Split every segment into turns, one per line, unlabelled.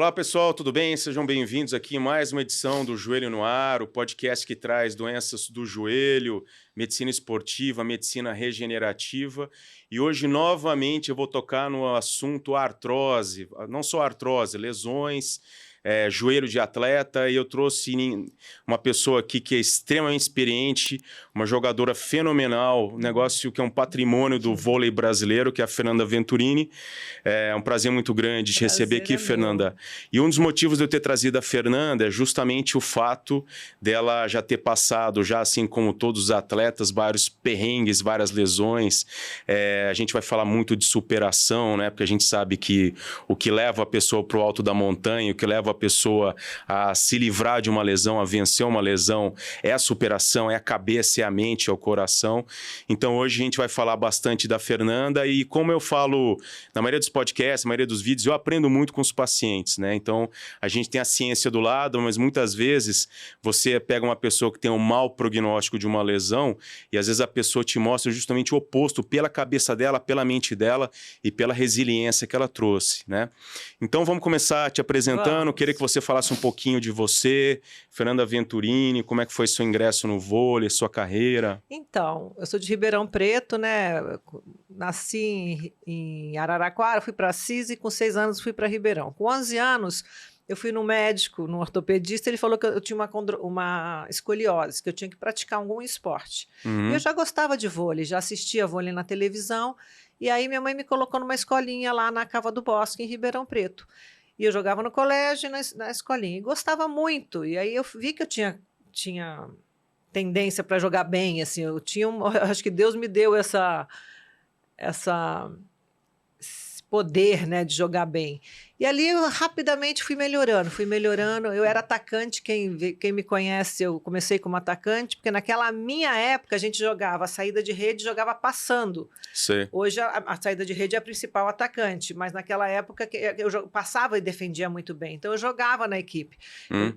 Olá pessoal, tudo bem? Sejam bem-vindos aqui em mais uma edição do Joelho no Ar, o podcast que traz doenças do joelho, medicina esportiva, medicina regenerativa. E hoje, novamente, eu vou tocar no assunto artrose, não só artrose, lesões, joelho de atleta. E eu trouxe uma pessoa aqui que é extremamente experiente, uma jogadora fenomenal, um negócio que é um patrimônio do vôlei brasileiro, que é a Fernanda Venturini. É um prazer muito grande te receber aqui, Fernanda. E um dos motivos de eu ter trazido a Fernanda é justamente o fato dela já ter passado, já assim como todos os atletas, vários perrengues, várias lesões. A gente vai falar muito de superação, né? Porque a gente sabe que o que leva a pessoa para o alto da montanha, o que leva a pessoa a se livrar de uma lesão, a vencer uma lesão, é a superação, é a cabeça, é a mente, é o coração. Então hoje a gente vai falar bastante da Fernanda e como eu falo na maioria dos podcasts, na maioria dos vídeos, eu aprendo muito com os pacientes, né? Então a gente tem a ciência do lado, mas muitas vezes você pega uma pessoa que tem um mau prognóstico de uma lesão e às vezes a pessoa te mostra justamente o oposto pela cabeça dela, pela mente dela e pela resiliência que ela trouxe, né? Então vamos começar te apresentando. Queria que você falasse um pouquinho de você, Fernanda Venturini, como é que foi seu ingresso no vôlei, sua carreira?
Então, eu sou de Ribeirão Preto, né? Nasci em Araraquara, fui para Assis e com 6 anos fui para Ribeirão. Com 11 anos, eu fui no médico, no ortopedista, ele falou que eu tinha uma escoliose, que eu tinha que praticar algum esporte. E eu já gostava de vôlei, já assistia vôlei na televisão, e aí minha mãe me colocou numa escolinha lá na Cava do Bosque, em Ribeirão Preto. E eu jogava no colégio e na escolinha, e gostava muito. E aí eu vi que eu tinha tendência para jogar bem, assim, eu acho que Deus me deu esse poder, né, de jogar bem. E ali eu rapidamente fui melhorando. Eu era atacante, quem me conhece, eu comecei como atacante, porque naquela minha época a gente jogava a saída de rede, jogava passando.
Sim.
Hoje a saída de rede é a principal atacante, mas naquela época eu passava e defendia muito bem, então eu jogava na equipe.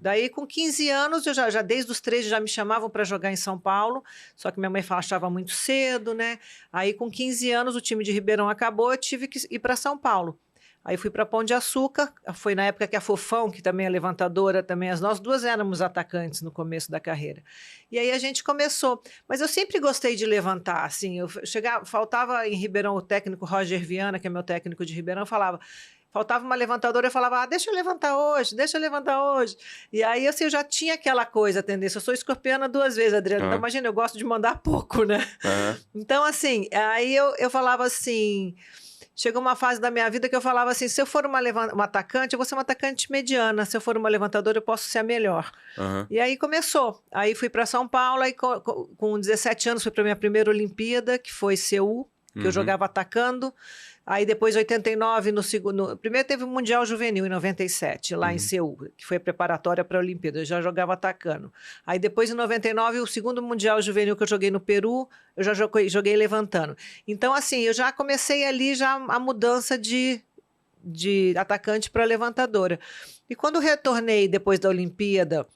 Daí com 15 anos, eu já desde os 13 já me chamavam para jogar em São Paulo, só que minha mãe achava muito cedo, né? Aí com 15 anos o time de Ribeirão acabou, eu tive que ir para São Paulo. Aí fui para Pão de Açúcar, foi na época que a Fofão, que também é levantadora, também nós duas éramos atacantes no começo da carreira. E aí a gente começou. Mas eu sempre gostei de levantar, assim, faltava em Ribeirão o técnico Roger Viana, que é meu técnico de Ribeirão, faltava uma levantadora, eu falava, deixa eu levantar hoje. E aí, assim, eu já tinha aquela coisa, a tendência. Eu sou escorpiana 2 vezes, Adriana. Então, imagina, eu gosto de mandar pouco, né? Então, assim, aí eu falava assim... Chegou uma fase da minha vida que eu falava assim, se eu for uma atacante, eu vou ser uma atacante mediana. Se eu for uma levantadora, eu posso ser a melhor. E aí começou. Aí fui para São Paulo, aí com 17 anos fui para minha primeira Olimpíada, que foi Seul, que eu jogava atacando. Aí depois, em 89, primeiro teve o Mundial Juvenil, em 97, lá em Seul, que foi a preparatória para a Olimpíada. Eu já jogava atacando. Aí depois, em 99, o segundo Mundial Juvenil que eu joguei no Peru, eu já joguei levantando. Então, assim, eu já comecei ali já a mudança de atacante para levantadora. E quando retornei depois da Olimpíada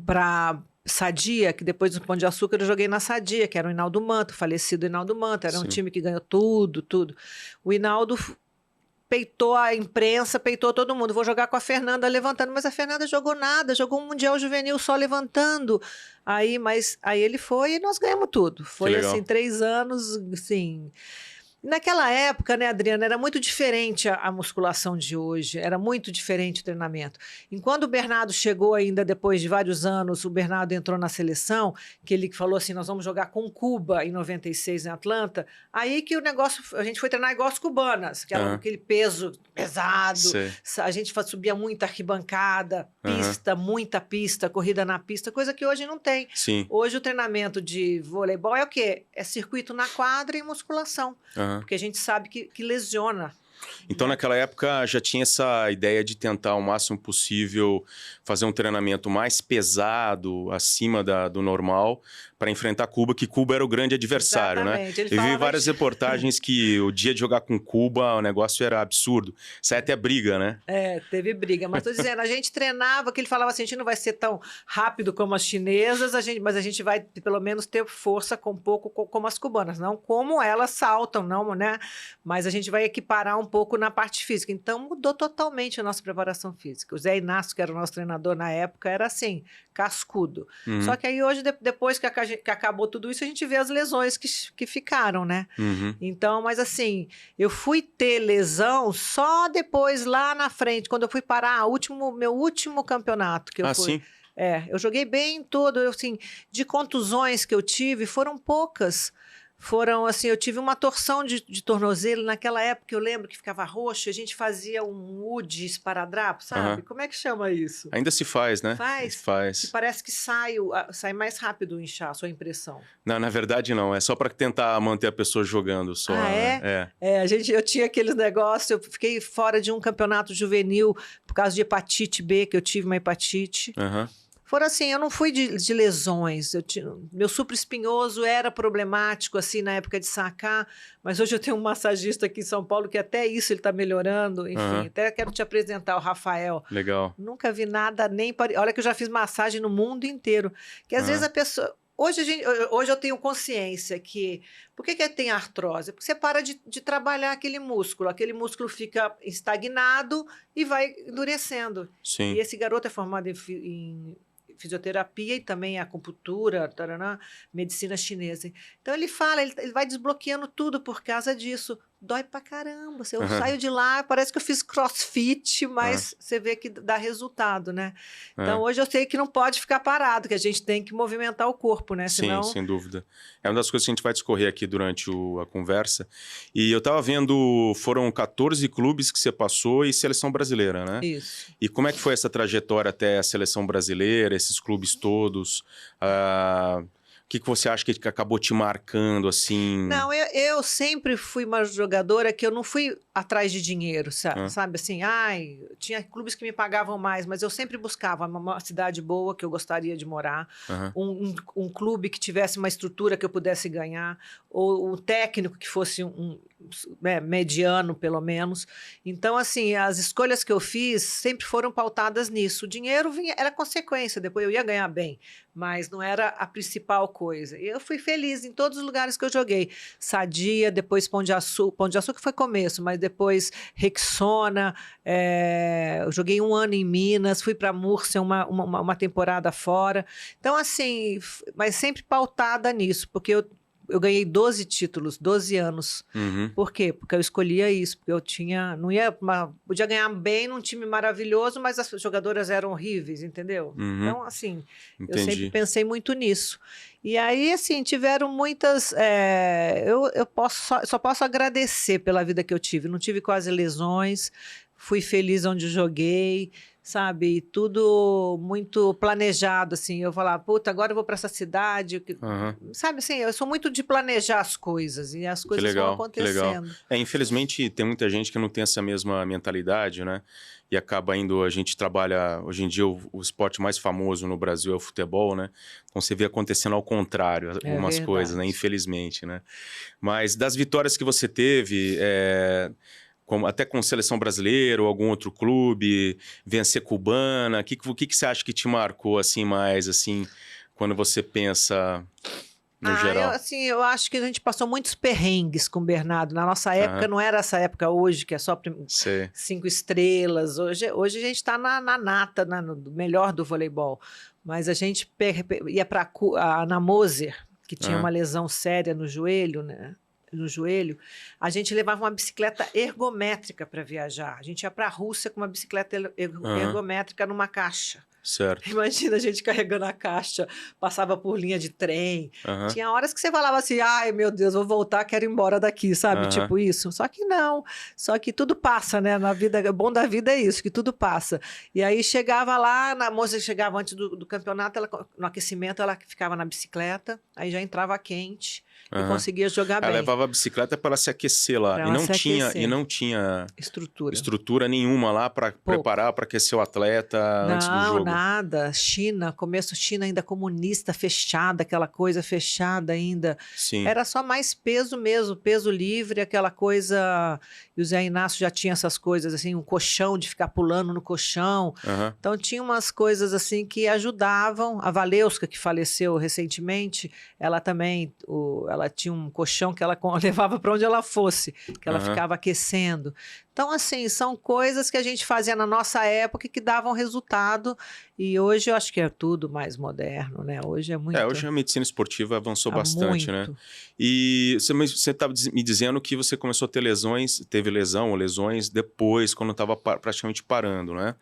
para Sadia, que depois do Pão de Açúcar eu joguei na Sadia, que era o Hinaldo Manto, o falecido Hinaldo Manto, era um time que ganhou tudo. O Hinaldo peitou a imprensa, peitou todo mundo. Vou jogar com a Fernanda levantando, mas a Fernanda jogou nada, jogou um Mundial Juvenil só levantando. Aí ele foi e nós ganhamos tudo. Foi assim, 3 anos, assim... Naquela época, né, Adriana, era muito diferente a musculação de hoje, era muito diferente o treinamento. Enquanto o Bernardo chegou ainda depois de vários anos, o Bernardo entrou na seleção, que ele falou assim, nós vamos jogar com Cuba em 96 em Atlanta, aí que a gente foi treinar igual as cubanas, que era aquele peso pesado, a gente subia muita arquibancada, muita pista, corrida na pista, coisa que hoje não tem. Hoje o treinamento de voleibol é o quê? É circuito na quadra e musculação. Porque a gente sabe que lesiona.
Então, naquela época, já tinha essa ideia de tentar o máximo possível fazer um treinamento mais pesado, acima do normal, para enfrentar Cuba, que Cuba era o grande adversário,
Exatamente.
né? Eu vi várias reportagens que o dia de jogar com Cuba, o negócio era absurdo. Sai até briga, né?
Teve briga. Mas tô dizendo, a gente treinava, que ele falava assim, a gente não vai ser tão rápido como as chinesas, mas a gente vai pelo menos ter força com um pouco como as cubanas. Não como elas saltam, não, né? Mas a gente vai equiparar um pouco na parte física. Então mudou totalmente a nossa preparação física. O Zé Inácio, que era o nosso treinador na época, era assim, cascudo. Só que aí hoje, depois que acabou tudo isso, a gente vê as lesões que ficaram, né? Então, mas assim, eu fui ter lesão só depois, lá na frente, quando eu fui parar meu último campeonato que eu fui.
Sim?
Eu joguei bem todo, assim, de contusões que eu tive, foram poucas. Foram assim, eu tive uma torção de tornozelo naquela época, eu lembro que ficava roxo, a gente fazia um UD esparadrapo, sabe? Como é que chama isso?
Ainda se faz, né?
Faz. E parece que sai mais rápido o inchaço, a impressão.
Não, na verdade não, é só para tentar manter a pessoa jogando só.
Eu tinha aqueles negócios, eu fiquei fora de um campeonato juvenil por causa de hepatite B, que eu tive uma hepatite. Foram assim, eu não fui de lesões. Meu supraespinhoso era problemático, assim, na época de sacar, mas hoje eu tenho um massagista aqui em São Paulo que até isso ele está melhorando. Enfim, até quero te apresentar, o Rafael.
Legal.
Nunca vi nada nem... Olha que eu já fiz massagem no mundo inteiro. Que às vezes a pessoa... Hoje eu tenho consciência que... Por que tem artrose? Porque você para de trabalhar aquele músculo fica estagnado e vai endurecendo.
Sim.
E esse garoto é formado em fisioterapia e também acupuntura, medicina chinesa. Então ele fala, ele vai desbloqueando tudo por causa disso. Dói pra caramba. Eu saio de lá, parece que eu fiz crossfit, mas você vê que dá resultado, né? Então hoje eu sei que não pode ficar parado, que a gente tem que movimentar o corpo, né? Senão...
Sim, sem dúvida. É uma das coisas que a gente vai discorrer aqui durante a conversa. E eu tava vendo, foram 14 clubes que você passou e seleção brasileira, né?
Isso.
E como é que foi essa trajetória até a seleção brasileira, esses clubes todos? O que você acha que acabou te marcando, assim?
Não, eu sempre fui uma jogadora que eu não fui atrás de dinheiro, sabe? Assim, tinha clubes que me pagavam mais, mas eu sempre buscava uma cidade boa que eu gostaria de morar, um clube que tivesse uma estrutura que eu pudesse ganhar, ou um técnico que fosse mediano, pelo menos. Então, assim, as escolhas que eu fiz sempre foram pautadas nisso. O dinheiro era consequência, depois eu ia ganhar bem, mas não era a principal coisa. E eu fui feliz em todos os lugares que eu joguei. Sadia, depois Pão de Açúcar foi começo, mas depois Rexona, eu joguei 1 ano em Minas, fui para Múrcia uma temporada fora. Então, assim, mas sempre pautada nisso, porque eu ganhei 12 títulos, 12 anos. Por quê? Porque eu escolhia isso, porque eu podia ganhar bem num time maravilhoso, mas as jogadoras eram horríveis, entendeu? Então, assim,
Entendi.
eu sempre pensei muito nisso. E aí, assim, tiveram muitas... só posso agradecer pela vida que eu tive. Não tive quase lesões, fui feliz onde joguei, sabe? E tudo muito planejado, assim. Eu falava, puta, agora eu vou para essa cidade. Sabe, assim, eu sou muito de planejar as coisas e as coisas vão acontecendo.
Infelizmente, tem muita gente que não tem essa mesma mentalidade, né? E acaba indo, a gente trabalha, hoje em dia o esporte mais famoso no Brasil é o futebol, né? Então você vê acontecendo ao contrário algumas coisas, né? Infelizmente, né? Mas das vitórias que você teve, até com seleção brasileira ou algum outro clube, vencer cubana, o que você acha que te marcou assim mais, assim, quando você pensa no geral?
Eu acho que a gente passou muitos perrengues com o Bernardo. Na nossa época, não era essa época hoje, que é só 5 estrelas. Hoje a gente está na nata, no melhor do voleibol. Mas a gente ia para na Moser, que tinha uma lesão séria no joelho, né? A gente levava uma bicicleta ergométrica para viajar. A gente ia para a Rússia com uma bicicleta ergométrica numa caixa.
Certo.
Imagina a gente carregando a caixa, passava por linha de trem. Tinha horas que você falava assim, ai meu Deus, vou voltar, quero ir embora daqui, sabe? Tipo isso. Só que não, só que tudo passa, né? Na vida, o bom da vida é isso, que tudo passa. E aí chegava lá, a moça chegava antes do campeonato, no aquecimento ela ficava na bicicleta, aí já entrava quente. e conseguia jogar bem.
Levava a bicicleta para se aquecer lá. E não tinha estrutura nenhuma lá para preparar, para aquecer o atleta antes do jogo.
Não, nada. China ainda comunista, fechada, aquela coisa fechada ainda.
Sim.
Era só mais peso mesmo, peso livre, aquela coisa... E o Zé Inácio já tinha essas coisas, assim, um colchão, de ficar pulando no colchão. Então tinha umas coisas assim que ajudavam. A Valeuska, que faleceu recentemente, ela também... Ela tinha um colchão que ela levava para onde ela fosse, que ela ficava aquecendo. Então, assim, são coisas que a gente fazia na nossa época e que davam resultado. E hoje eu acho que é tudo mais moderno, né? Hoje é muito...
Hoje a medicina esportiva avançou bastante, né? E você estava me dizendo que você começou a ter teve lesão ou lesões depois, quando estava praticamente parando, né?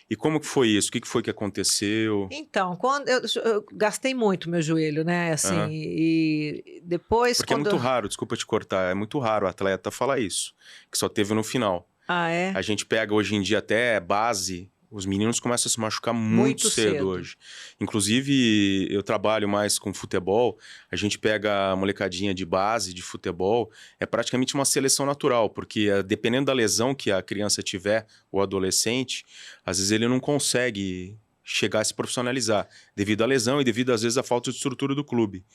E como que foi isso? O que foi que aconteceu?
Então, quando eu gastei muito meu joelho, né? Assim, e depois...
Porque é muito raro, desculpa te cortar, é muito raro o atleta falar isso, que só teve no final.
Ah, é?
A gente pega hoje em dia até base, os meninos começam a se machucar muito cedo hoje. Inclusive, eu trabalho mais com futebol, a gente pega a molecadinha de base de futebol, é praticamente uma seleção natural, porque dependendo da lesão que a criança tiver, ou adolescente, às vezes ele não consegue chegar a se profissionalizar, devido à lesão e devido, às essa falta de estrutura do clube,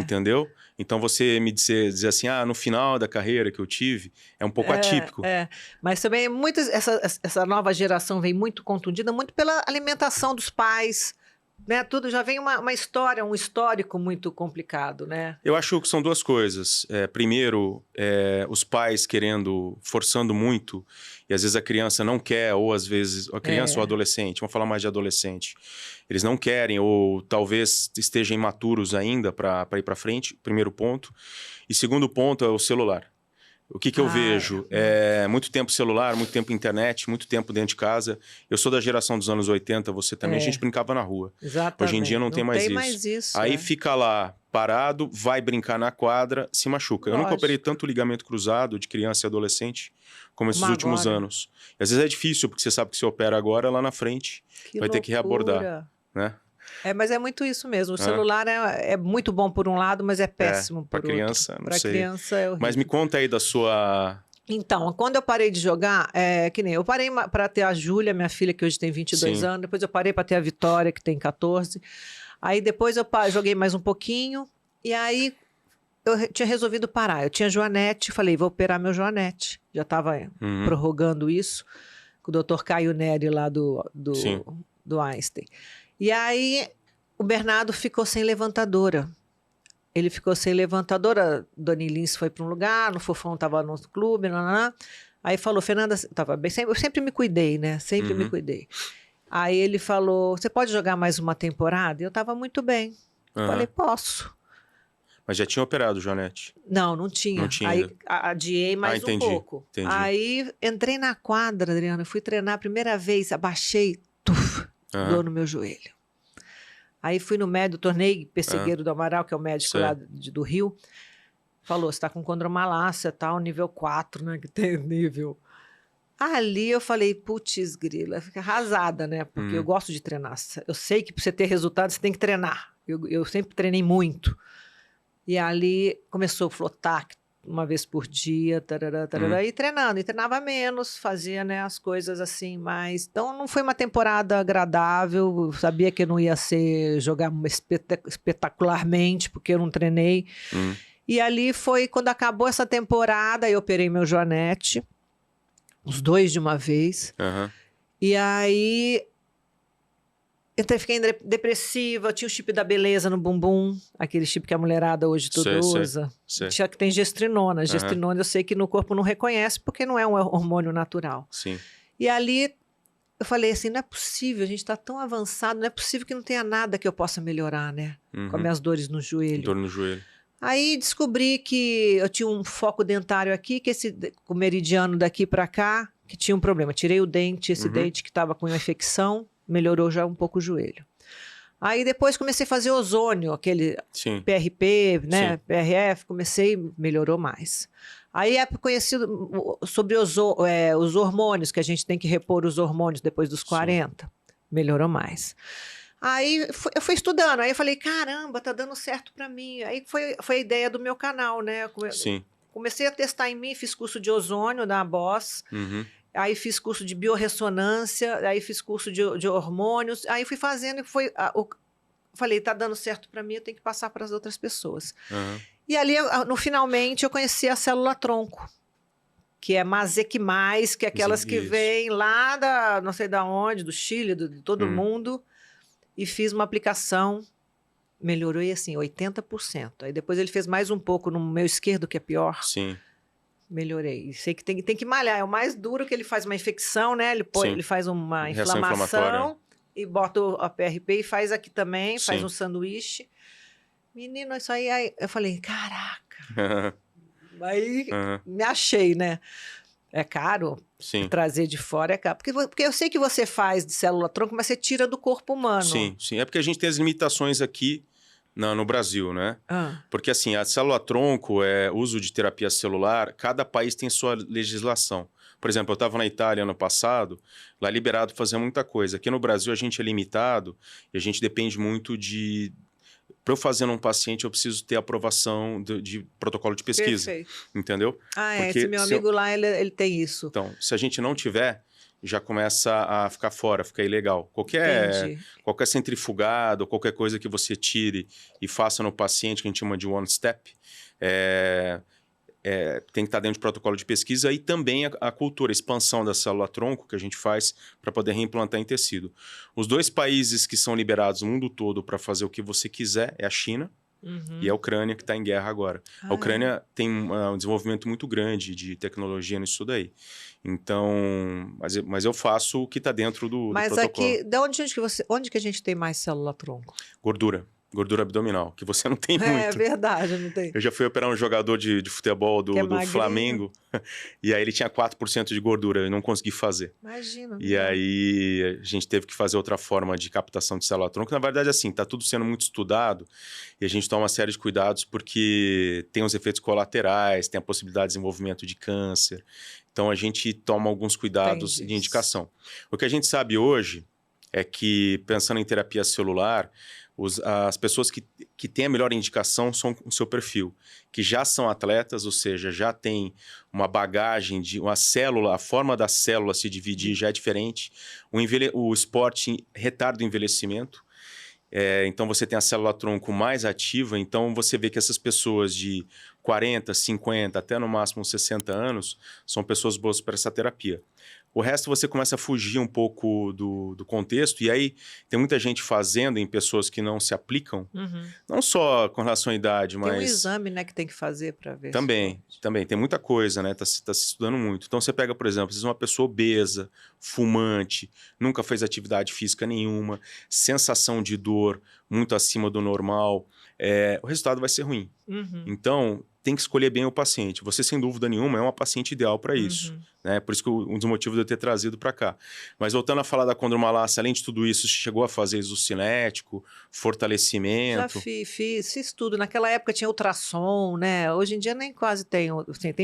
entendeu? Então, você me dizer assim, no final da carreira que eu tive, é um pouco atípico.
Mas também essa nova geração vem muito contundida, muito pela alimentação dos pais, né? Tudo já vem uma história, um histórico muito complicado, né?
Eu acho que são duas coisas. Primeiro, os pais forçando muito, e às vezes a criança não quer, ou às vezes a criança ou o adolescente, vamos falar mais de adolescente, eles não querem, ou talvez estejam imaturos ainda para ir para frente, primeiro ponto. E segundo ponto é o celular. O que eu vejo? Muito tempo celular, muito tempo internet, muito tempo dentro de casa. Eu sou da geração dos anos 80, você também, a gente brincava na rua.
Exatamente.
Hoje em dia não tem mais isso. Aí fica lá parado, vai brincar na quadra, se machuca. Eu nunca operei tanto ligamento cruzado de criança e adolescente como esses últimos anos. E às vezes é difícil, porque você sabe que se opera agora, lá na frente, vai ter que reabordar, né?
Mas é muito isso mesmo. O celular é muito bom por um lado, mas é péssimo por outro.
Para criança, não sei.
Para criança é horrível.
Mas me conta aí da sua...
Então, quando eu parei de jogar, que nem eu parei para ter a Júlia, minha filha, que hoje tem 22 anos. Depois eu parei para ter a Vitória, que tem 14. Aí depois eu joguei mais um pouquinho. E aí eu tinha resolvido parar. Eu tinha Joanete, falei, vou operar meu Joanete. Já estava prorrogando isso com o Dr. Caio Neri lá do Einstein. E aí o Bernardo ficou sem levantadora. Ele ficou sem levantadora. Doni Lins foi para um lugar, no Fofão estava no clube. Aí falou, Fernanda, tava bem, eu sempre me cuidei, né? Sempre me cuidei. Aí ele falou, você pode jogar mais uma temporada? E eu estava muito bem. Falei, posso.
Mas já tinha operado, Joanete?
Não tinha. Aí adiei mais um pouco.
Entendi.
Aí entrei na quadra, Adriana, fui treinar a primeira vez, abaixei, dor no meu joelho. Aí fui no médico, tornei Pessegueiro do Amaral, que é o médico lá do Rio. Falou, você está com condromalácia, tal, nível 4, né? Que tem nível. Ali eu falei, putz, grila, fica arrasada, né? Porque eu gosto de treinar. Eu sei que para você ter resultado, você tem que treinar. Eu sempre treinei muito. E ali começou a flotar uma vez por dia, tarará, e treinando. E treinava menos, fazia, né, as coisas assim, mas... Então não foi uma temporada agradável, sabia que eu não ia jogar espetacularmente, porque eu não treinei. E ali foi, quando acabou essa temporada, eu operei meu Joanete, os dois de uma vez. E aí... Fiquei depressiva, tinha o chip da beleza no bumbum, aquele chip que a mulherada hoje tudo usa. Tinha que tem gestrinona. Gestrinona eu sei que no corpo não reconhece, porque não é um hormônio natural. E ali eu falei assim, não é possível, a gente está tão avançado, não é possível que não tenha nada que eu possa melhorar, né? Com as minhas dores no joelho.
Dor no joelho.
Aí descobri que eu tinha um foco dentário aqui, que o meridiano daqui para cá, que tinha um problema. Tirei o dente, esse dente que estava com uma infecção, melhorou já um pouco o joelho. Aí depois comecei a fazer ozônio, aquele PRP, né, PRF, melhorou mais. Aí é conhecido sobre os hormônios, que a gente tem que repor os hormônios depois dos 40, melhorou mais. Aí eu fui estudando, aí eu falei, caramba, tá dando certo para mim. Aí foi a ideia do meu canal, né?
Sim.
Comecei a testar em mim, fiz curso de ozônio na BOSS, aí fiz curso de biorressonância, aí fiz curso de hormônios, aí fui fazendo e falei, tá dando certo para mim, eu tenho que passar para as outras pessoas. E ali, finalmente, eu conheci a célula-tronco, que é Mazequimais, que é aquelas que vêm lá não sei da onde, do Chile, de todo mundo, e fiz uma aplicação, melhorei assim, 80%. Aí depois ele fez mais um pouco no meu esquerdo, que é pior.
Sim.
Melhorei. E sei que tem que malhar, é o mais duro, que ele faz uma infecção, né? Ele faz uma inflamação e bota a PRP e faz aqui também, faz um sanduíche. Menino, isso aí eu falei, caraca. Aí me achei, né? É caro.
Sim.
Trazer de fora é caro. Porque eu sei que você faz de célula-tronco, mas você tira do corpo humano.
Sim, sim. É porque a gente tem as limitações aqui no Brasil, né? Porque assim, a célula-tronco, uso de terapia celular, cada país tem sua legislação. Por exemplo, eu estava na Itália ano passado, lá é liberado fazer muita coisa. Aqui no Brasil a gente é limitado e a gente depende muito de... Para eu fazer num paciente, eu preciso ter aprovação de protocolo de pesquisa.
Perfeito.
Entendeu?
Porque esse meu amigo lá, ele tem isso.
Então, se a gente não tiver, já começa a ficar fora, fica ilegal. Qualquer centrifugado, qualquer coisa que você tire e faça no paciente, que a gente chama de one step, tem que estar dentro de protocolo de pesquisa, e também a cultura, a expansão da célula-tronco que a gente faz para poder reimplantar em tecido. Os 2 países que são liberados no mundo todo para fazer o que você quiser é a China e a Ucrânia, que está em guerra agora. A Ucrânia tem um desenvolvimento muito grande de tecnologia nisso daí. Então, mas eu faço o que está dentro do protocolo.
Mas aqui, onde que a gente tem mais célula-tronco?
Gordura abdominal, que você não tem muito.
É verdade, não tem.
Eu já fui operar um jogador de futebol do Flamengo, e aí ele tinha 4% de gordura, eu não consegui fazer.
Imagina.
E aí a gente teve que fazer outra forma de captação de célula-tronco. Na verdade, assim, está tudo sendo muito estudado, e a gente toma uma série de cuidados porque tem os efeitos colaterais, tem a possibilidade de desenvolvimento de câncer. Então a gente toma alguns cuidados de indicação. O que a gente sabe hoje é que, pensando em terapia celular, as pessoas que têm a melhor indicação são o seu perfil, que já são atletas, ou seja, já tem uma bagagem de uma célula, a forma da célula se dividir já é diferente, o esporte retarda o envelhecimento, então você tem a célula-tronco mais ativa, então você vê que essas pessoas de 40, 50, até no máximo 60 anos, são pessoas boas para essa terapia. O resto você começa a fugir um pouco do contexto, e aí tem muita gente fazendo em pessoas que não se aplicam, não só com relação à idade, mas...
Tem um exame, né, que tem que fazer para ver.
Também, tem muita coisa, né? Tá se estudando muito. Então você pega, por exemplo, uma pessoa obesa, fumante, nunca fez atividade física nenhuma, sensação de dor muito acima do normal, o resultado vai ser ruim. Então, tem que escolher bem o paciente. Você, sem dúvida nenhuma, é uma paciente ideal para isso. Né? Por isso que um dos motivos de eu ter trazido para cá. Mas voltando a falar da condromalácia, além de tudo isso, você chegou a fazer exocinético, fortalecimento?
Já fiz tudo. Naquela época tinha ultrassom, né? Hoje em dia nem quase tem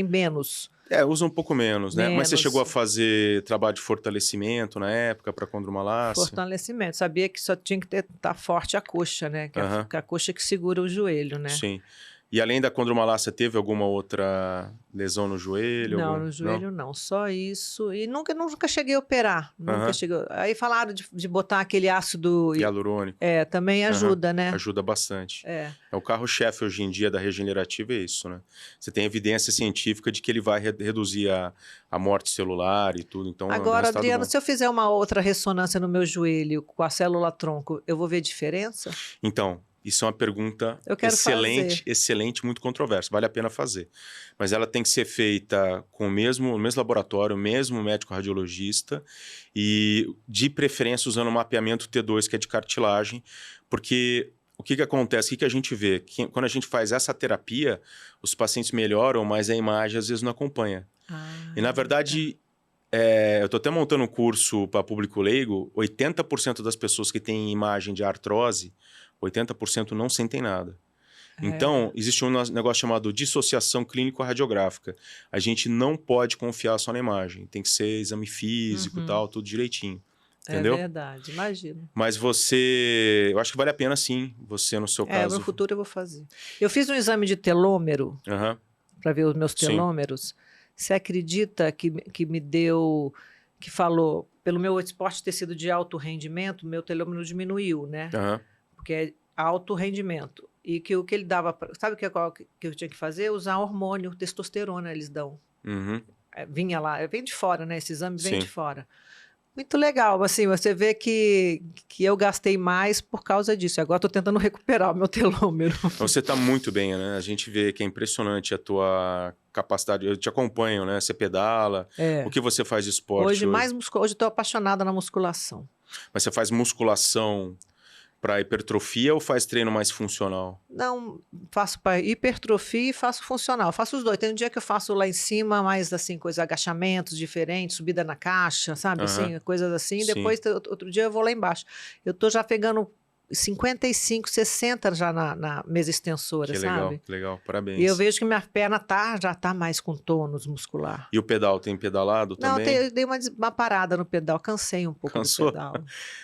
menos.
Usa um pouco menos, né? Mas você chegou a fazer trabalho de fortalecimento na época para condromalácia?
Fortalecimento. Sabia que só tinha que estar forte a coxa, né? Que é a coxa que segura o joelho, né?
Sim. E além da condromalácia, teve alguma outra lesão no joelho?
Não, no joelho não. Só isso. E nunca cheguei a operar. Nunca cheguei. Aí falaram de botar aquele ácido...
hialurônico.
Também ajuda, né?
Ajuda bastante. O carro-chefe hoje em dia da regenerativa é isso, né? Você tem evidência científica de que ele vai reduzir a morte celular e tudo. Então,
agora, Adriano, se eu fizer uma outra ressonância no meu joelho com a célula-tronco, eu vou ver diferença?
Então... Isso é uma pergunta excelente, muito controversa. Vale a pena fazer. Mas ela tem que ser feita com o mesmo laboratório, o mesmo médico radiologista e, de preferência, usando o mapeamento T2, que é de cartilagem, porque o que acontece? O que a gente vê? Que, quando a gente faz essa terapia, os pacientes melhoram, mas a imagem às vezes não acompanha. E, na verdade... eu estou até montando um curso para público leigo, 80% das pessoas que têm imagem de artrose, 80% não sentem nada. Então, existe um negócio chamado dissociação clínico-radiográfica. A gente não pode confiar só na imagem. Tem que ser exame físico e tal, tudo direitinho. entendeu?
É verdade, imagino.
Mas você... Eu acho que vale a pena, sim, você, no seu caso...
No futuro eu vou fazer. Eu fiz um exame de telômero,
Aham,
para ver os meus
sim.
telômeros. Você acredita que me deu... Que falou, pelo meu esporte ter sido de alto rendimento, meu telômero diminuiu, né?
Aham,
Porque é alto rendimento. E que o que ele dava... Sabe que eu tinha que fazer? Usar hormônio, testosterona eles dão.
uhum,
Vinha lá, vem de fora, né? Esse exame vem
sim.
de fora. Muito legal, assim, você vê que eu gastei mais por causa disso. Agora estou tentando recuperar o meu telômero.
Você tá muito bem, né? A gente vê que é impressionante a tua capacidade. Eu te acompanho, né? Você pedala. O que você faz de esporte hoje?
Hoje estou apaixonada na musculação.
Mas você faz musculação para hipertrofia ou faz treino mais funcional?
Não, faço para hipertrofia e faço funcional. Faço os dois. Tem um dia que eu faço lá em cima, mais assim, coisa, agachamentos diferentes, subida na caixa, sabe? Assim, coisas assim.
Sim.
Depois, outro dia eu vou lá embaixo. Eu tô já pegando 55, 60 já na mesa extensora,
Que
sabe?
legal, que legal. Parabéns.
E eu vejo que minha perna já tá mais com tônus muscular.
E o pedal, tem pedalado
Não,
também?
eu dei uma parada no pedal, cansei um pouco
Cansou?
do pedal.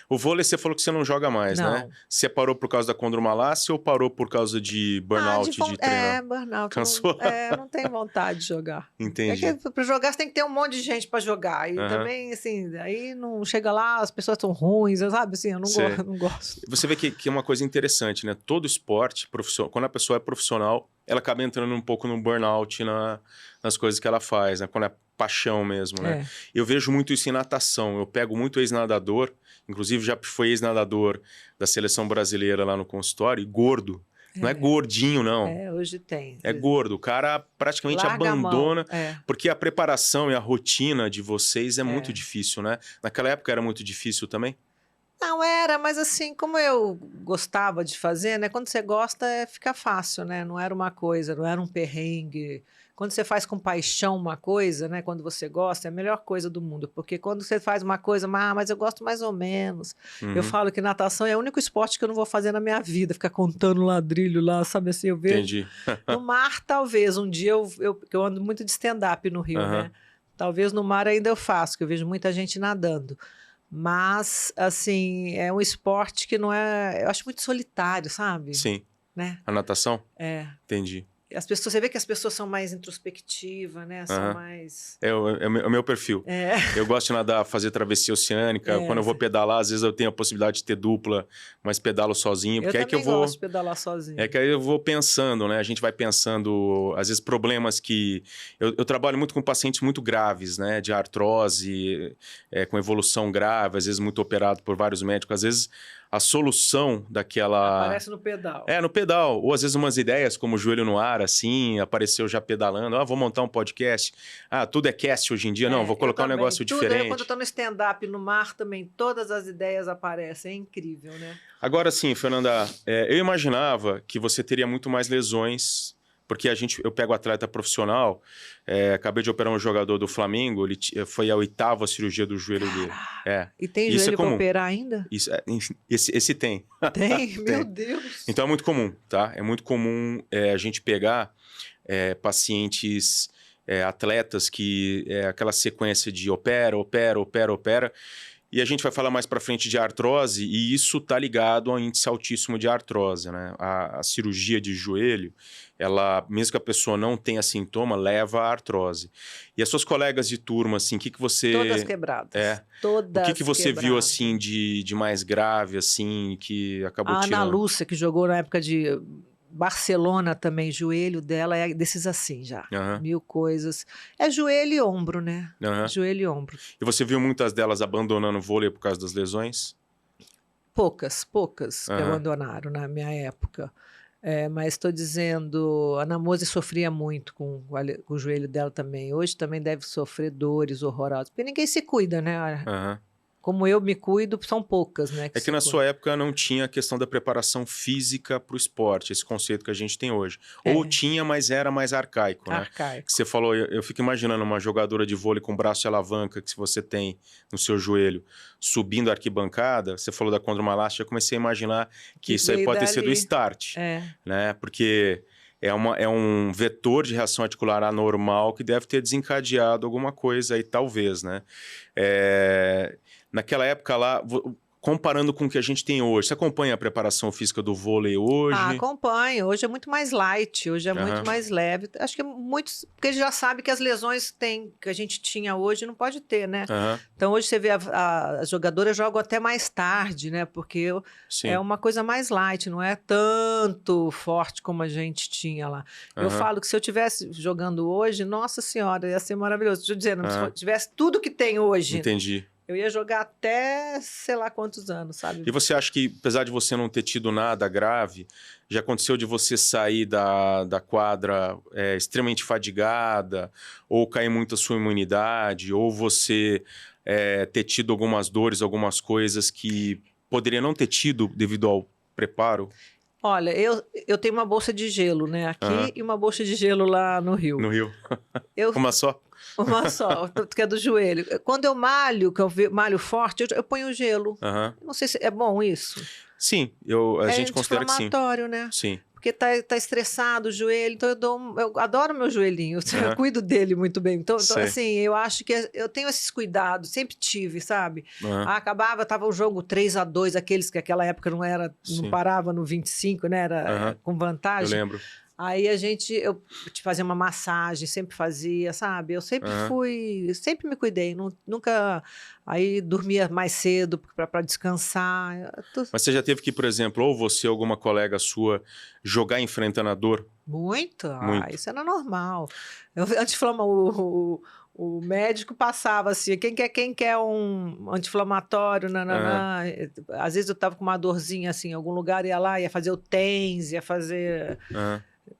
O vôlei você falou que você não joga mais,
Não.
né? Você parou por causa da condromalácia ou parou por causa de burnout de treinar?
Burnout.
Cansou?
Não tenho vontade de jogar.
Entendi.
É que para jogar você tem que ter um monte de gente para jogar. E também, assim, aí não chega lá, as pessoas são ruins, sabe? Assim, eu não gosto.
Você vê que é uma coisa interessante, né? Todo esporte, quando a pessoa é profissional, ela acaba entrando um pouco no burnout nas coisas que ela faz, né? Quando é paixão mesmo, né? Eu vejo muito isso em natação. Eu pego muito ex-nadador, inclusive já foi ex-nadador da seleção brasileira lá no consultório, e gordo. Não é gordinho, não.
Hoje tem.
É gordo. O cara praticamente
Larga
abandona,
a mão.
porque a preparação e a rotina de vocês é muito difícil, né? Naquela época era muito difícil também?
Não era, mas assim, como eu gostava de fazer, né? Quando você gosta, fica fácil, né? Não era uma coisa, não era um perrengue. Quando você faz com paixão uma coisa, né? Quando você gosta, é a melhor coisa do mundo. Porque quando você faz uma coisa, mas eu gosto mais ou menos. Eu falo que natação é o único esporte que eu não vou fazer na minha vida. Ficar contando ladrilho lá, sabe assim? Eu vejo.
Entendi.
No mar, talvez. Um dia eu ando muito de stand-up no Rio, né? Talvez no mar ainda eu faço, que eu vejo muita gente nadando. Mas, assim, é um esporte que não é... Eu acho muito solitário, sabe?
Sim.
Né?
A natação?
É.
Entendi.
Você vê que as pessoas são mais introspectivas, né? São mais...
É o meu perfil. Eu gosto de nadar, fazer travessia oceânica. Quando eu vou pedalar, às vezes eu tenho a possibilidade de ter dupla, mas pedalo sozinho. Porque
eu também gosto de pedalar sozinho.
É que aí eu vou pensando, né? A gente vai pensando, às vezes, problemas que... Eu trabalho muito com pacientes muito graves, né? De artrose, com evolução grave, às vezes muito operado por vários médicos. Às vezes a solução daquela...
Aparece no pedal.
No pedal. Ou às vezes umas ideias como o joelho no ar, assim, apareceu já pedalando. Vou montar um podcast. Tudo é cast hoje em dia. Não, vou colocar um negócio diferente.
Quando eu tô no stand-up, no mar também, todas as ideias aparecem. É incrível, né?
Agora sim, Fernanda, eu imaginava que você teria muito mais lesões, porque eu pego atleta profissional, acabei de operar um jogador do Flamengo, ele foi a 8ª cirurgia do joelho dele.
E tem
isso
joelho para operar ainda?
Esse tem.
Tem? Meu Deus!
Então é muito comum, tá? É muito comum a gente pegar pacientes, atletas que aquela sequência de opera, e a gente vai falar mais para frente de artrose, e isso tá ligado ao índice altíssimo de artrose, né? A cirurgia de joelho, ela, mesmo que a pessoa não tenha sintoma, leva à artrose. E as suas colegas de turma, assim, o que você...
Todas quebradas. Todas
O que você
quebradas.
viu, assim, de mais grave, assim, que acabou tirando?
A Ana Lúcia, que jogou na época de Barcelona também, joelho dela é desses assim já. 1000 coisas. É joelho e ombro, né? Joelho e ombro.
E você viu muitas delas abandonando o vôlei por causa das lesões?
Poucas que abandonaram na minha época. Mas estou dizendo, a Ana Mose sofria muito com o joelho dela também. Hoje também deve sofrer dores horrorosas. Porque ninguém se cuida, né? Como eu me cuido, são poucas, né?
Que na sua época não tinha a questão da preparação física para o esporte, esse conceito que a gente tem hoje. Ou tinha, mas era mais arcaico, né?
Arcaico.
Que você falou, eu fico imaginando uma jogadora de vôlei com braço de alavanca que você tem no seu joelho, subindo a arquibancada, você falou da condromalácia, eu comecei a imaginar que isso aí pode ter sido o start, né? Porque é um vetor de reação articular anormal que deve ter desencadeado alguma coisa aí, talvez, né? Naquela época lá, comparando com o que a gente tem hoje, você acompanha a preparação física do vôlei hoje?
Acompanho. Hoje é muito mais light, hoje é muito mais leve. Acho que é muito... Porque ele já sabe que as lesões que a gente tinha hoje não pode ter, né? Então, hoje você vê as jogadoras jogam até mais tarde, né? Porque é uma coisa mais light, não é tanto forte como a gente tinha lá. Eu falo que se eu estivesse jogando hoje, nossa senhora, ia ser maravilhoso. Estou dizendo, se eu tivesse tudo que tem hoje...
Entendi.
Eu ia jogar até sei lá quantos anos, sabe?
E você acha que, apesar de você não ter tido nada grave, já aconteceu de você sair da quadra extremamente fadigada, ou cair muito a sua imunidade, ou você ter tido algumas dores, algumas coisas que poderia não ter tido devido ao preparo?
Olha, eu tenho uma bolsa de gelo, né? Aqui e uma bolsa de gelo lá no Rio.
No Rio? Uma só?
Uma só, que é do joelho. Quando eu malho, malho forte, eu ponho gelo. Não sei se é bom isso.
Sim, a gente considera que sim.
É anti-inflamatório, né?
Sim.
Porque tá estressado o joelho, então eu adoro meu joelhinho, eu cuido dele muito bem. Então assim, eu acho que eu tenho esses cuidados, sempre tive, sabe? Acabava, tava o jogo 3-2, aqueles que naquela época não parava no 25, né? Era com vantagem.
Eu lembro.
Aí eu te fazia uma massagem, sempre fazia, sabe? Eu sempre sempre me cuidei, nunca... Aí dormia mais cedo para descansar.
Mas você já teve que, por exemplo, ou você ou alguma colega sua jogar enfrentando a dor?
Muito. Isso era normal. O médico passava assim, quem quer um anti-inflamatório, às vezes eu tava com uma dorzinha assim, em algum lugar, ia lá, ia fazer o TENS, ia fazer...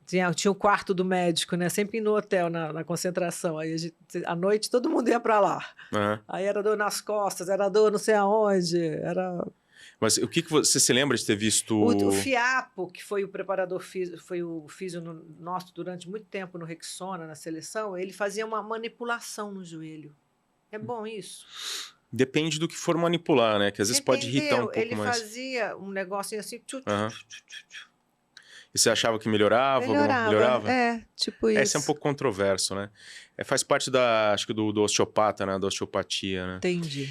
Tinha o quarto do médico, né? Sempre no hotel, na concentração. Aí à noite todo mundo ia para lá. Aí era dor nas costas, era dor não sei aonde, era...
Mas o que você se lembra de ter visto...
O Fiapo, que foi o preparador físico, foi o físio nosso durante muito tempo no Rexona, na seleção, ele fazia uma manipulação no joelho. É bom isso?
Depende do que for manipular, né? Que às vezes pode irritar um pouco mais.
Ele fazia um negocinho assim...
E você achava que melhorava? Melhorava?
Tipo isso.
Esse é um pouco controverso, né? Faz parte acho que do osteopata, né? Da osteopatia, né?
Entendi.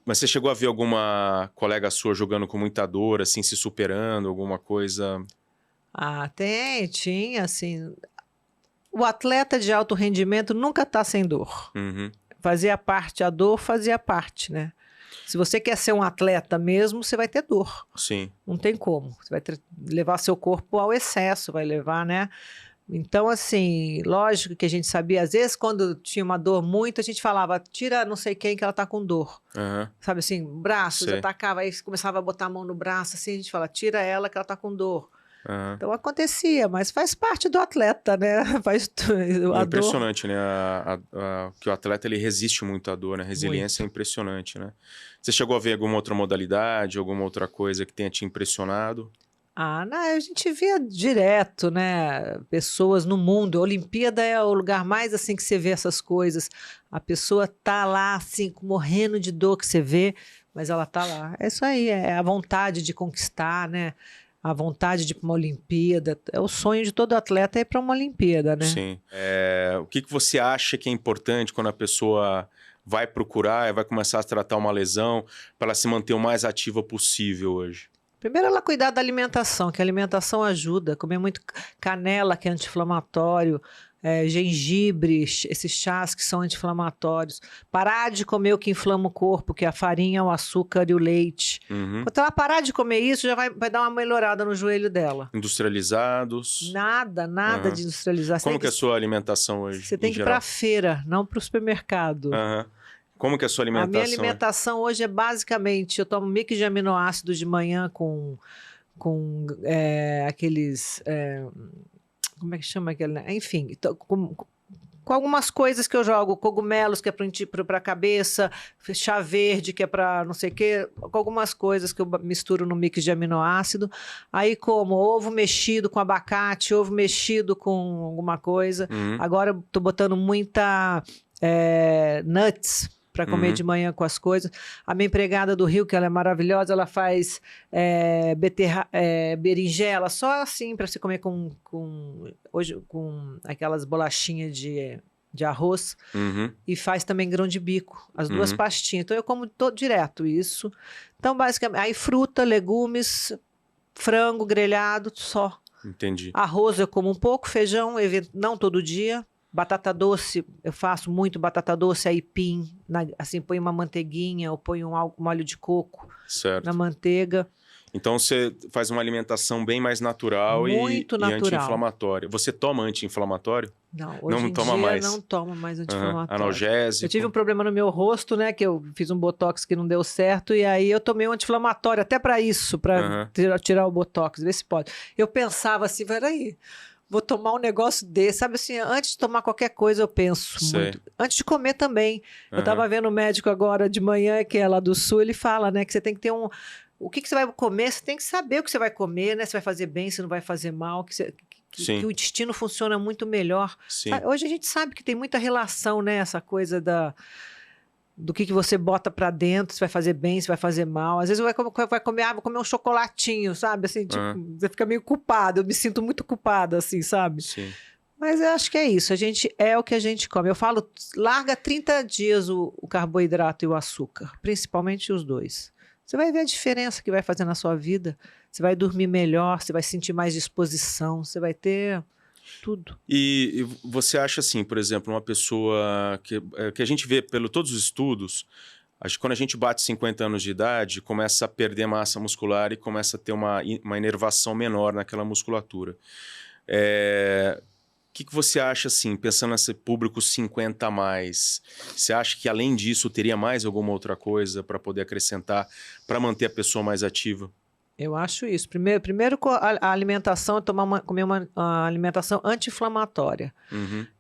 Mas você chegou a ver alguma colega sua jogando com muita dor, assim, se superando, alguma coisa?
Tinha, assim... O atleta de alto rendimento nunca tá sem dor. A dor fazia parte, né? Se você quer ser um atleta mesmo, você vai ter dor.
Sim.
Não tem como. Você vai levar seu corpo ao excesso, vai levar, né? Então, assim, lógico que a gente sabia, às vezes, quando tinha uma dor muito, a gente falava, tira não sei quem que ela tá com dor. Sabe assim, braços, atacava, aí começava a botar a mão no braço, assim, a gente fala, tira ela que ela tá com dor. Então acontecia, mas faz parte do atleta, né?
É impressionante, né? Que o atleta ele resiste muito à dor, né? A resiliência é impressionante, né? Você chegou a ver alguma outra modalidade, alguma outra coisa que tenha te impressionado?
Não, a gente via direto, né? Pessoas no mundo. A Olimpíada é o lugar mais assim que você vê essas coisas. A pessoa tá lá, assim, morrendo de dor que você vê, mas ela tá lá. É isso aí, é a vontade de conquistar, né? A vontade de ir para uma Olimpíada. É o sonho de todo atleta ir para uma Olimpíada, né?
Sim. O que você acha que é importante quando a pessoa vai procurar e vai começar a tratar uma lesão para ela se manter o mais ativa possível hoje?
Primeiro, ela cuidar da alimentação, que a alimentação ajuda. Comer muito canela, que é anti-inflamatório, gengibre, esses chás que são anti-inflamatórios. Parar de comer o que inflama o corpo, que é a farinha, o açúcar e o leite. Quando ela parar de comer isso, já vai dar uma melhorada no joelho dela.
Industrializados?
Nada de industrialização.
Como que é a sua alimentação hoje?
Você tem que ir para a feira, não para o supermercado.
Como que é a sua alimentação?
A minha alimentação hoje é basicamente, eu tomo mix de aminoácidos de manhã com aqueles... como é que chama aquele? Enfim, com algumas coisas que eu jogo, cogumelos, que é para a cabeça, chá verde, que é para não sei o quê, com algumas coisas que eu misturo no mix de aminoácido. Aí como ovo mexido com abacate, ovo mexido com alguma coisa. Agora eu tô botando muita nuts. para comer de manhã com as coisas. A minha empregada do Rio, que ela é maravilhosa, ela faz berinjela, só assim, para você comer hoje, com aquelas bolachinhas de arroz. E faz também grão de bico, as duas pastinhas. Então, eu como direto isso. Então, basicamente, aí fruta, legumes, frango grelhado, só.
Entendi.
Arroz eu como um pouco, feijão, não todo dia. Batata doce, eu faço muito batata doce, aipim, assim, põe uma manteiguinha ou põe um molho de coco na manteiga.
Então você faz uma alimentação bem mais natural e anti-inflamatória. Você toma anti-inflamatório?
Não, hoje em dia não tomo mais anti-inflamatório.
Analgésico?
Eu tive um problema no meu rosto, né, que eu fiz um botox que não deu certo e aí eu tomei um anti-inflamatório até para isso, para tirar o botox, ver se pode. Eu pensava assim, peraí, vou tomar um negócio desse, sabe assim, antes de tomar qualquer coisa eu penso muito. Antes de comer também. Eu tava vendo um médico agora de manhã, que é lá do Sul, ele fala, né, que você tem que ter o que você vai comer, você tem que saber o que você vai comer, né? Se vai fazer bem, se não vai fazer mal, que o intestino funciona muito melhor. Hoje a gente sabe que tem muita relação, né? Essa coisa do que você bota para dentro, se vai fazer bem, se vai fazer mal. Às vezes vai comer, vou comer um chocolatinho, sabe? Assim, tipo, você fica meio culpado. Eu me sinto muito culpada, assim, sabe?
Sim.
Mas eu acho que é isso. A gente é o que a gente come. Eu falo, larga 30 dias o carboidrato e o açúcar, principalmente os dois. Você vai ver a diferença que vai fazer na sua vida. Você vai dormir melhor, você vai sentir mais disposição, você vai ter tudo.
E você acha assim, por exemplo, uma pessoa que a gente vê todos os estudos, acho que quando a gente bate 50 anos de idade, começa a perder massa muscular e começa a ter uma inervação menor naquela musculatura. O que você acha, assim, pensando nesse público 50 a mais? Você acha que, além disso, teria mais alguma outra coisa para poder acrescentar, para manter a pessoa mais ativa?
Eu acho isso. Primeiro a alimentação, comer uma alimentação anti-inflamatória.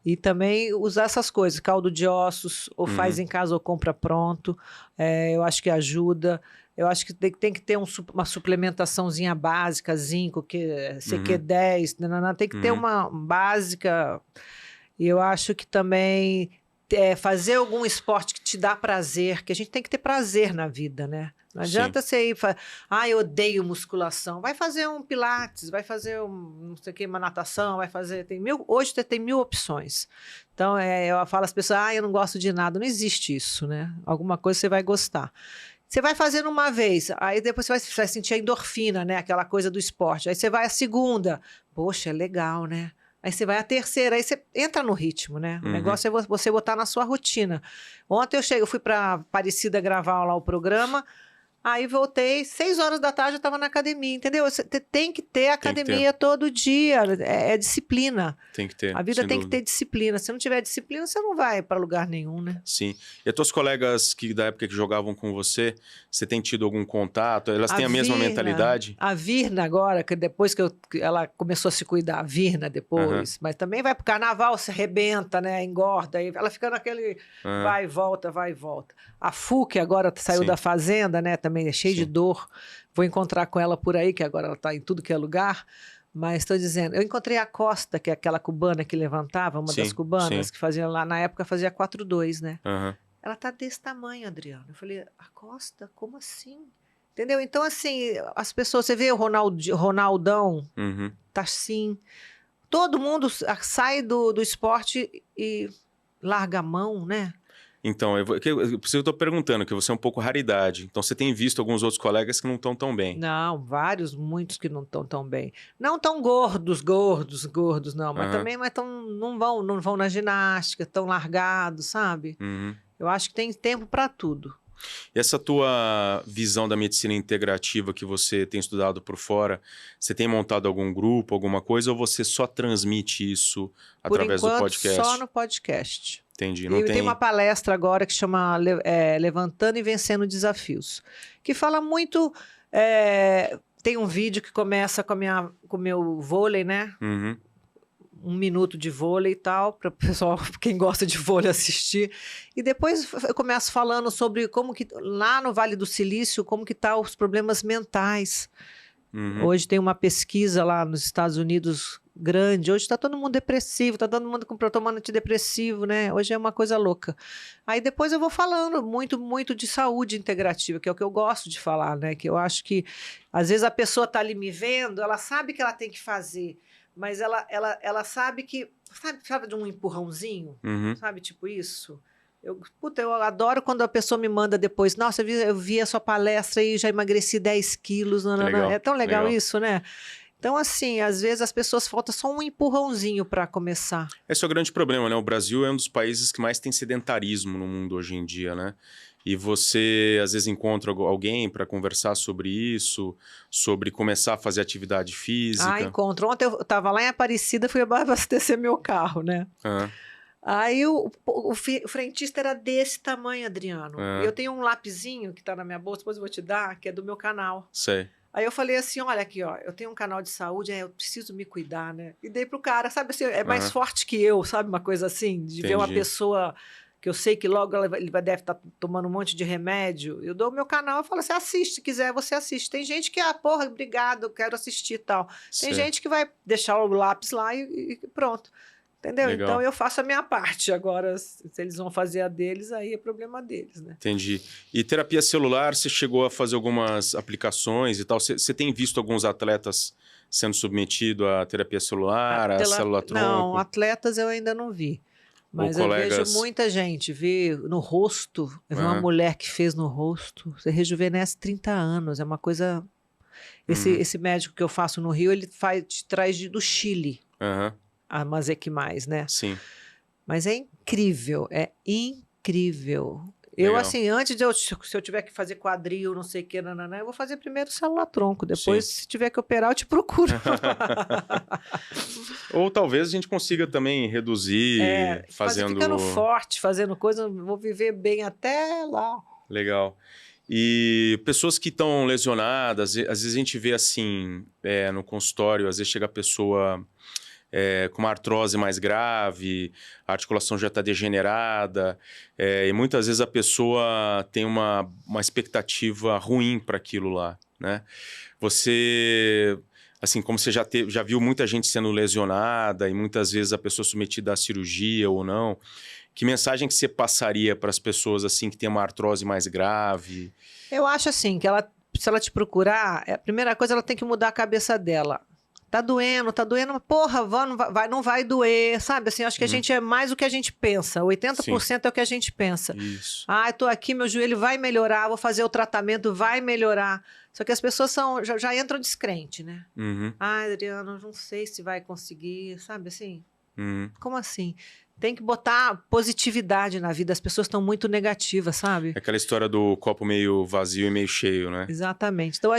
E também usar essas coisas, caldo de ossos, ou faz em casa ou compra pronto. Eu acho que ajuda. Eu acho que tem que ter uma suplementaçãozinha básica, zinco, CQ10, tem que ter uma básica. E eu acho que também fazer algum esporte que te dá prazer, que a gente tem que ter prazer na vida, né? Não adianta você ir eu odeio musculação. Vai fazer um pilates, vai fazer não sei o que, uma natação, vai fazer... Hoje você tem 1000 opções. Então, eu falo às pessoas, eu não gosto de nada. Não existe isso, né? Alguma coisa você vai gostar. Você vai fazendo uma vez, aí depois você vai sentir a endorfina, né? Aquela coisa do esporte. Aí você vai a segunda. Poxa, é legal, né? Aí você vai a terceira, aí você entra no ritmo, né? O negócio é você botar na sua rotina. Ontem eu fui para Aparecida gravar lá o programa, aí voltei, 6 horas da tarde eu estava na academia, entendeu? Você tem que ter academia todo dia, é disciplina.
Tem que ter,
a vida tem que ter disciplina. Se não tiver disciplina, você não vai para lugar nenhum, né?
Sim. E as tuas colegas da época que jogavam com você tem tido algum contato? Elas têm a mesma mentalidade?
A Virna agora, que depois que ela começou a se cuidar, a Virna depois, mas também vai pro carnaval, se arrebenta, né? Engorda, aí ela fica naquele vai e volta, vai e volta. A Fu, que agora saiu da fazenda, né? Também é cheia de dor. Vou encontrar com ela por aí, que agora ela está em tudo que é lugar. Mas estou dizendo, eu encontrei a Costa, que é aquela cubana que levantava, uma das cubanas, que fazia lá, na época fazia 4-2, né? Ela tá desse tamanho, Adriano. Eu falei, a Costa? Como assim? Entendeu? Então, assim, as pessoas, você vê o Ronaldão, tá assim. Todo mundo sai do esporte e larga a mão, né?
Então, eu estou perguntando, que você é um pouco raridade. Então, você tem visto alguns outros colegas que não estão tão bem.
Não, muitos que não estão tão bem. Não tão gordos, não. Mas também não vão na ginástica, tão largados, sabe? Eu acho que tem tempo para tudo.
E essa tua visão da medicina integrativa que você tem estudado por fora, você tem montado algum grupo, alguma coisa, ou você só transmite isso através do podcast?
Só no podcast.
Entendi.
Tem uma palestra agora que chama Levantando e Vencendo Desafios, que fala muito... tem um vídeo que começa com o meu vôlei, né? 1 minuto de vôlei e tal, para o pessoal, quem gosta de vôlei, assistir. E depois eu começo falando sobre como que, lá no Vale do Silício, como que tá os problemas mentais. Hoje tem uma pesquisa lá nos Estados Unidos grande. Hoje está todo mundo depressivo, está todo mundo tomando antidepressivo, né? Hoje é uma coisa louca. Aí depois eu vou falando muito de saúde integrativa, que é o que eu gosto de falar, né? Que eu acho que, às vezes, a pessoa está ali me vendo, ela sabe que ela tem que fazer, mas ela sabe que... Sabe de um empurrãozinho? Sabe, tipo isso? Eu adoro quando a pessoa me manda depois, nossa, eu vi a sua palestra e já emagreci 10 quilos. Não. É tão legal isso, né? Então, assim, às vezes as pessoas falta só um empurrãozinho para começar.
Esse é o grande problema, né? O Brasil é um dos países que mais tem sedentarismo no mundo hoje em dia, né? E você, às vezes, encontra alguém para conversar sobre isso, sobre começar a fazer atividade física.
Encontro. Ontem eu estava lá em Aparecida, fui abastecer meu carro, né? Aí o frentista era desse tamanho, Adriano. E eu tenho um lapisinho que está na minha bolsa, depois eu vou te dar, que é do meu canal.
Sei.
Aí eu falei assim, olha aqui, ó, eu tenho um canal de saúde, eu preciso me cuidar, né? E dei pro cara, sabe assim, é mais forte que eu, sabe? Uma coisa assim, de ver uma pessoa que eu sei que logo ele deve estar tomando um monte de remédio. Eu dou o meu canal e falo assim, assiste, se quiser, você assiste. Tem gente que, porra, obrigado, eu quero assistir e tal. Tem gente que vai deixar o lápis lá e pronto. Entendeu? Legal. Então eu faço a minha parte. Agora, se eles vão fazer a deles, aí é problema deles, né?
Entendi. E terapia celular, você chegou a fazer algumas aplicações e tal? Você tem visto alguns atletas sendo submetidos à terapia celular, à célula-tronco?
Não, atletas eu ainda não vi. Mas eu vejo muita gente, vi no rosto. Eu vi uma mulher que fez no rosto. Você rejuvenesce 30 anos, é uma coisa... Esse médico que eu faço no Rio, ele traz do Chile. A Mazequimais, né?
Sim.
Mas é incrível, é incrível. Eu, assim, antes de se eu tiver que fazer quadril, não sei o que, eu vou fazer primeiro célula-tronco. Depois, se tiver que operar, eu te procuro.
Ou talvez a gente consiga também reduzir fazendo...
Ficando forte, fazendo coisa, vou viver bem até lá.
Legal. E pessoas que estão lesionadas, às vezes a gente vê assim, no consultório, às vezes chega a pessoa... com uma artrose mais grave, a articulação já está degenerada, e muitas vezes a pessoa tem uma expectativa ruim para aquilo lá, né? Você, assim, como você já viu muita gente sendo lesionada e muitas vezes a pessoa submetida à cirurgia ou não, que mensagem que você passaria para as pessoas assim que tem uma artrose mais grave?
Eu acho assim, que se ela te procurar, a primeira coisa, ela tem que mudar a cabeça dela. Tá doendo, mas porra, não vai doer, sabe? Assim, acho que a gente é mais do que a gente pensa. 80% é o que a gente pensa.
Isso.
Eu tô aqui, meu joelho vai melhorar, vou fazer o tratamento, vai melhorar. Só que as pessoas já entram descrente, né? Adriano, não sei se vai conseguir, sabe assim? Como assim? Tem que botar positividade na vida. As pessoas estão muito negativas, sabe?
É aquela história do copo meio vazio e meio cheio, né?
Exatamente. Então,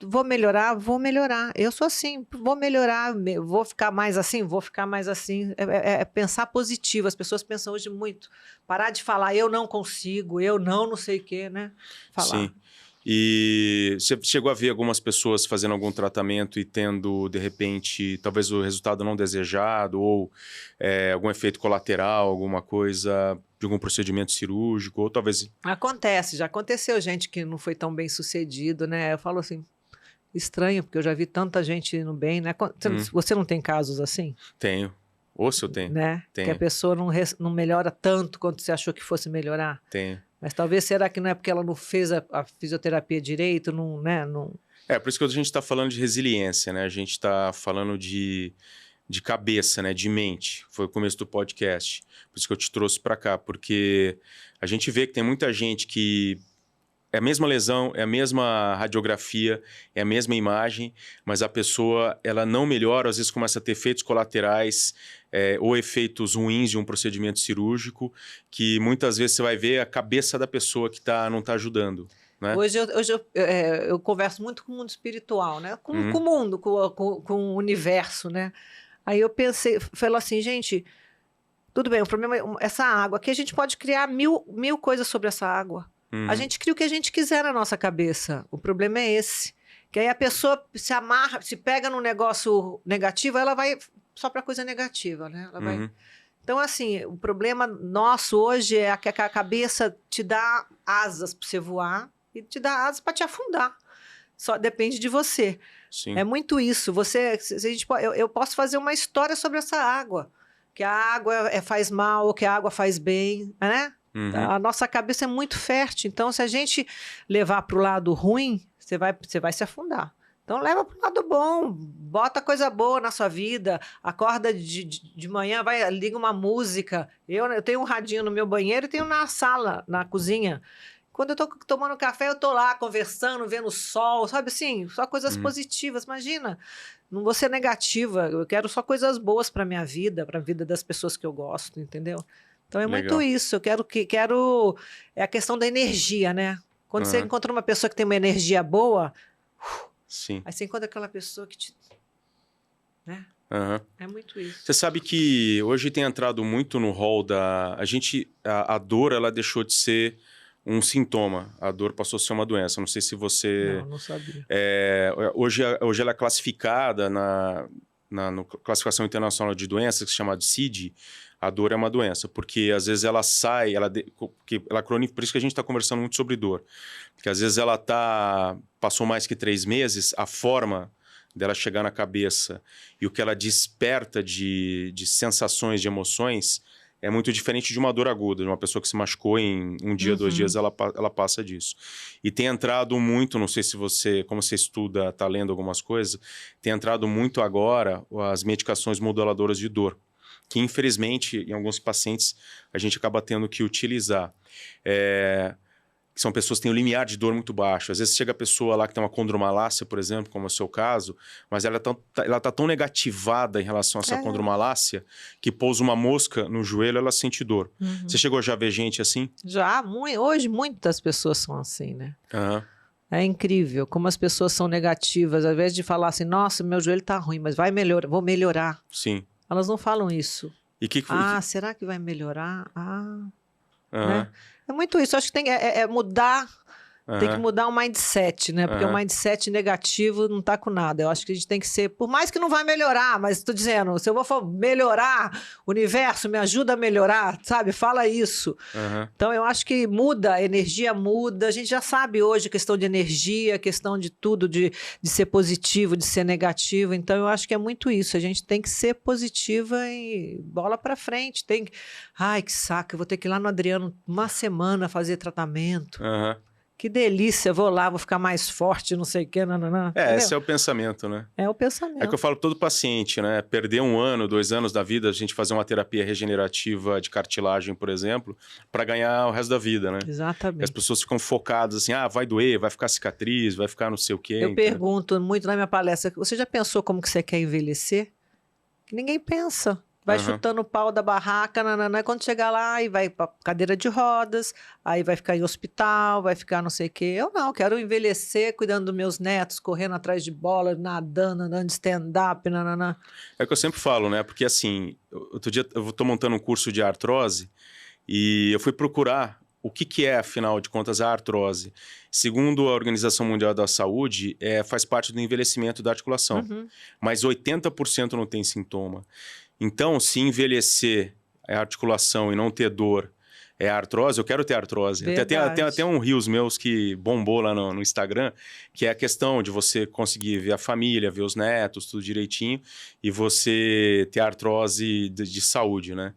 vou melhorar? Vou melhorar. Eu sou assim, vou melhorar, vou ficar mais assim, vou ficar mais assim. É pensar positivo. As pessoas pensam hoje muito. Parar de falar, eu não consigo, eu não sei o quê, né? Falar.
Sim. E você chegou a ver algumas pessoas fazendo algum tratamento e tendo, de repente, talvez o resultado não desejado ou algum efeito colateral, alguma coisa de algum procedimento cirúrgico, ou talvez...
Acontece, já aconteceu gente que não foi tão bem sucedido, né? Eu falo assim, estranho, porque eu já vi tanta gente indo bem, né? Você não tem casos assim?
Tenho. Ou se eu tenho.
Né?
Tenho.
Que a pessoa não melhora tanto quanto você achou que fosse melhorar?
Tenho.
Mas talvez, será que não é porque ela não fez a fisioterapia direito, não, né? Não...
Por isso que a gente está falando de resiliência, né? A gente está falando de cabeça, né? De mente. Foi o começo do podcast. Por isso que eu te trouxe para cá, porque a gente vê que tem muita gente que é a mesma lesão, é a mesma radiografia, é a mesma imagem, mas a pessoa ela não melhora, às vezes começa a ter efeitos colaterais ou efeitos ruins de um procedimento cirúrgico, que muitas vezes você vai ver a cabeça da pessoa que não está ajudando. Né?
Hoje eu converso muito com o mundo espiritual, né? Com o mundo, com o universo, né? Aí eu falei assim, gente, tudo bem, o problema é essa água, aqui a gente pode criar mil coisas sobre essa água. A gente cria o que a gente quiser na nossa cabeça. O problema é esse. Que aí a pessoa se amarra, se pega num negócio negativo, ela vai só para coisa negativa, né? Ela vai... Então, assim, o problema nosso hoje é que a cabeça te dá asas para você voar e te dá asas para te afundar. Só depende de você.
Sim.
É muito isso. Eu posso fazer uma história sobre essa água. Que a água faz mal, ou que a água faz bem, né?
Uhum.
A nossa cabeça é muito fértil. Então, se a gente levar para o lado ruim, você vai se afundar. Então, leva para o lado bom. Bota coisa boa na sua vida. Acorda de manhã, liga uma música. Eu tenho um radinho no meu banheiro e tenho na sala, na cozinha. Quando eu tô tomando café, eu tô lá conversando, vendo o sol, sabe assim? Só coisas positivas, imagina. Não vou ser negativa, eu quero só coisas boas para minha vida, para a vida das pessoas que eu gosto, entendeu? Então é muito isso, eu quero... É a questão da energia, né? Quando você encontra uma pessoa que tem uma energia boa,
sim.
Aí você encontra aquela pessoa que te... né? É muito isso.
Você sabe que hoje tem entrado muito no rol da... A dor, ela deixou de ser um sintoma. A dor passou a ser uma doença. Não sei se você...
Não sabia.
Hoje ela é classificada na classificação internacional de doenças, que se chama de CID. A dor é uma doença, porque às vezes ela sai, por isso que a gente está conversando muito sobre dor. Porque às vezes ela passou mais que 3 meses, a forma dela chegar na cabeça e o que ela desperta de sensações, de emoções, é muito diferente de uma dor aguda, de uma pessoa que se machucou em um dia, 2 dias, ela passa disso. E tem entrado muito, não sei se você, como você estuda, está lendo algumas coisas, tem entrado muito agora as medicações moduladoras de dor, que infelizmente, em alguns pacientes, a gente acaba tendo que utilizar. Que são pessoas que têm um limiar de dor muito baixo. Às vezes chega a pessoa lá que tem uma condromalácia, por exemplo, como é o seu caso, mas ela tá tão negativada em relação a essa condromalácia que pousa uma mosca no joelho, ela sente dor. Você chegou já a ver gente assim?
Já, hoje muitas pessoas são assim, né? É incrível como as pessoas são negativas. Ao invés de falar assim, nossa, meu joelho tá ruim, mas vou melhorar.
Sim.
Elas não falam isso.
E
será que vai melhorar? Né? É muito isso. Acho que tem mudar. Tem que mudar o mindset, né? Porque o mindset negativo não tá com nada. Eu acho que a gente tem que ser... Por mais que não vai melhorar, mas estou dizendo, se eu vou melhorar, o universo me ajuda a melhorar, sabe? Fala isso. Então, eu acho que muda, a energia muda. A gente já sabe hoje a questão de energia, a questão de tudo, de ser positivo, de ser negativo. Então, eu acho que é muito isso. A gente tem que ser positiva e bola para frente. Ai, que saco, eu vou ter que ir lá no Adriano uma semana fazer tratamento. Que delícia, vou lá, vou ficar mais forte, não sei o quê, nananã.
Esse é o pensamento, né?
É o pensamento.
É que eu falo para todo paciente, né? Perder 1 ano, 2 anos da vida, a gente fazer uma terapia regenerativa de cartilagem, por exemplo, para ganhar o resto da vida, né?
Exatamente.
E as pessoas ficam focadas assim, vai doer, vai ficar cicatriz, vai ficar não sei o quê.
Eu pergunto muito na minha palestra, você já pensou como que você quer envelhecer? Que ninguém pensa. Vai chutando o pau da barraca, nananã, quando chegar lá, aí vai pra cadeira de rodas, aí vai ficar em hospital, vai ficar não sei o quê. Eu não, quero envelhecer cuidando dos meus netos, correndo atrás de bola, nadando, andando de stand-up, nananã.
É o que eu sempre falo, né? Porque assim, outro dia eu tô montando um curso de artrose e eu fui procurar o que é, afinal de contas, a artrose. Segundo a Organização Mundial da Saúde, faz parte do envelhecimento da articulação, mas 80% não tem sintoma. Então, se envelhecer é articulação e não ter dor é artrose, eu quero ter artrose. Tem até um reels meus que bombou lá no Instagram, que é a questão de você conseguir ver a família, ver os netos, tudo direitinho, e você ter artrose de saúde, né?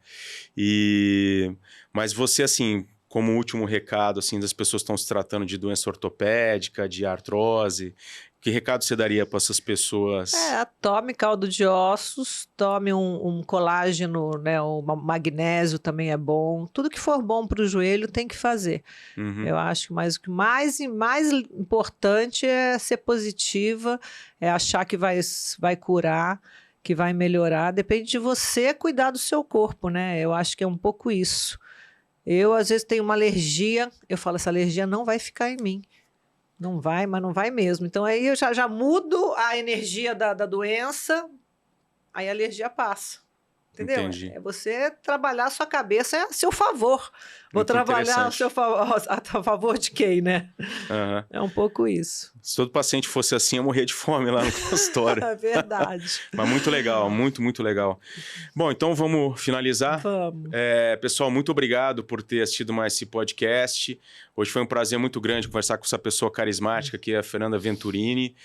Mas você, assim, como último recado, assim, das pessoas que estão se tratando de doença ortopédica, de artrose, que recado você daria para essas pessoas?
Tome caldo de ossos, tome um colágeno, né? O magnésio também é bom. Tudo que for bom para o joelho tem que fazer. Eu acho que o que mais importante é ser positiva, é achar que vai curar, que vai melhorar. Depende de você cuidar do seu corpo, né? Eu acho que é um pouco isso. Eu, às vezes, tenho uma alergia, eu falo, essa alergia não vai ficar em mim. Não vai, mas não vai mesmo. Então, aí eu já mudo a energia da doença, aí a alergia passa. Entendeu?
Entendi.
É você trabalhar a sua cabeça a seu favor. Vou
Muito
trabalhar a favor de quem, né?
Uhum.
É um pouco isso.
Se todo paciente fosse assim, eu morria de fome lá no consultório.
É verdade.
Mas muito legal, muito legal. Bom, então vamos finalizar.
Vamos.
Pessoal, muito obrigado por ter assistido mais esse podcast. Hoje foi um prazer muito grande conversar com essa pessoa carismática que é a Fernanda Venturini.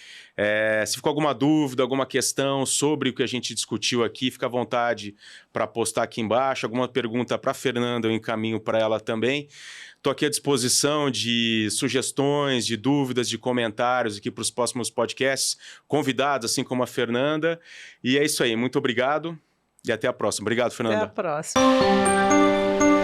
Se ficou alguma dúvida, alguma questão sobre o que a gente discutiu aqui, fica à vontade para postar aqui embaixo. Alguma pergunta para a Fernanda, eu encaminho para ela também. Estou aqui à disposição de sugestões, de dúvidas, de comentários aqui para os próximos podcasts, convidados, assim como a Fernanda. E é isso aí, muito obrigado e até a próxima. Obrigado, Fernanda.
Até a próxima.